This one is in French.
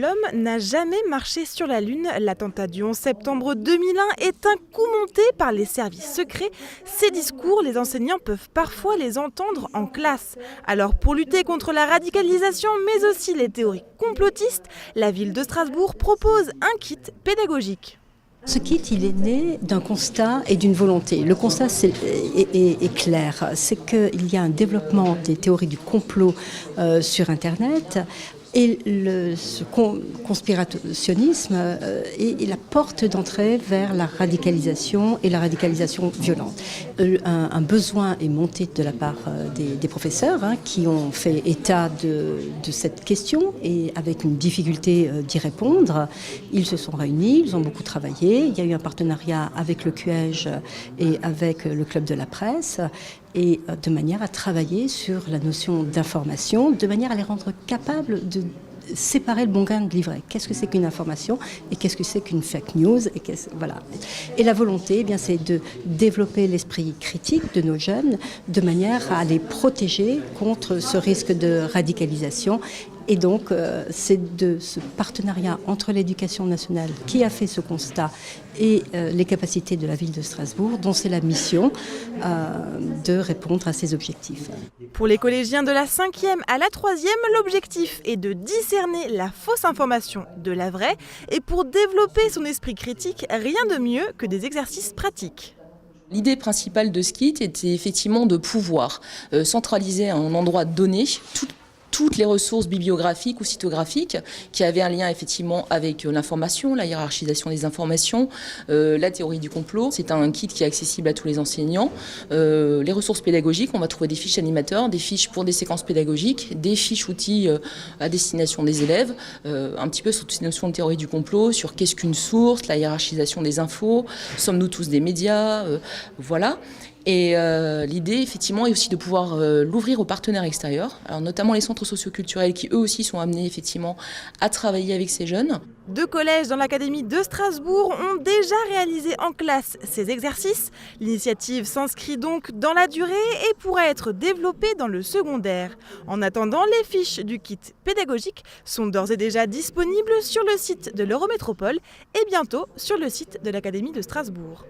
L'homme n'a jamais marché sur la Lune. L'attentat du 11 septembre 2001 est un coup monté par les services secrets. Ces discours, les enseignants peuvent parfois les entendre en classe. Alors pour lutter contre la radicalisation, mais aussi les théories complotistes, la ville de Strasbourg propose un kit pédagogique. Ce kit, il est né d'un constat et d'une volonté. Le constat est clair, c'est qu'il y a un développement des théories du complot sur Internet. Et ce conspirationnisme est la porte d'entrée vers la radicalisation et la radicalisation violente. Un besoin est monté de la part des professeurs qui ont fait état de cette question et avec une difficulté d'y répondre. Ils se sont réunis, ils ont beaucoup travaillé. Il y a eu un partenariat avec le QEJ et avec le Club de la Presse, et de manière à travailler sur la notion d'information, de manière à les rendre capables de séparer le bon grain de l'ivraie. Qu'est-ce que c'est qu'une information et qu'est-ce que c'est qu'une fake news voilà. Et la volonté, c'est de développer l'esprit critique de nos jeunes de manière à les protéger contre ce risque de radicalisation. Et donc, c'est de ce partenariat entre l'éducation nationale qui a fait ce constat et les capacités de la ville de Strasbourg, dont c'est la mission de répondre à ces objectifs. Pour les collégiens de la 5e à la 3e, l'objectif est de discerner la fausse information de la vraie. Et pour développer son esprit critique, rien de mieux que des exercices pratiques. L'idée principale de ce kit était effectivement de pouvoir centraliser à un endroit donné toutes les ressources bibliographiques ou cytographiques qui avaient un lien effectivement avec l'information, la hiérarchisation des informations, la théorie du complot. C'est un kit qui est accessible à tous les enseignants. Les ressources pédagogiques, on va trouver des fiches animateurs, des fiches pour des séquences pédagogiques, des fiches outils à destination des élèves, un petit peu sur toutes ces notions de théorie du complot, sur qu'est-ce qu'une source, la hiérarchisation des infos, sommes-nous tous des médias, voilà. Et l'idée, effectivement, est aussi de pouvoir l'ouvrir aux partenaires extérieurs, alors notamment les centres socioculturels qui, eux aussi, sont amenés, effectivement, à travailler avec ces jeunes. 2 collèges dans l'académie de Strasbourg ont déjà réalisé en classe ces exercices. L'initiative s'inscrit donc dans la durée et pourra être développée dans le secondaire. En attendant, les fiches du kit pédagogique sont d'ores et déjà disponibles sur le site de l'Eurométropole et bientôt sur le site de l'académie de Strasbourg.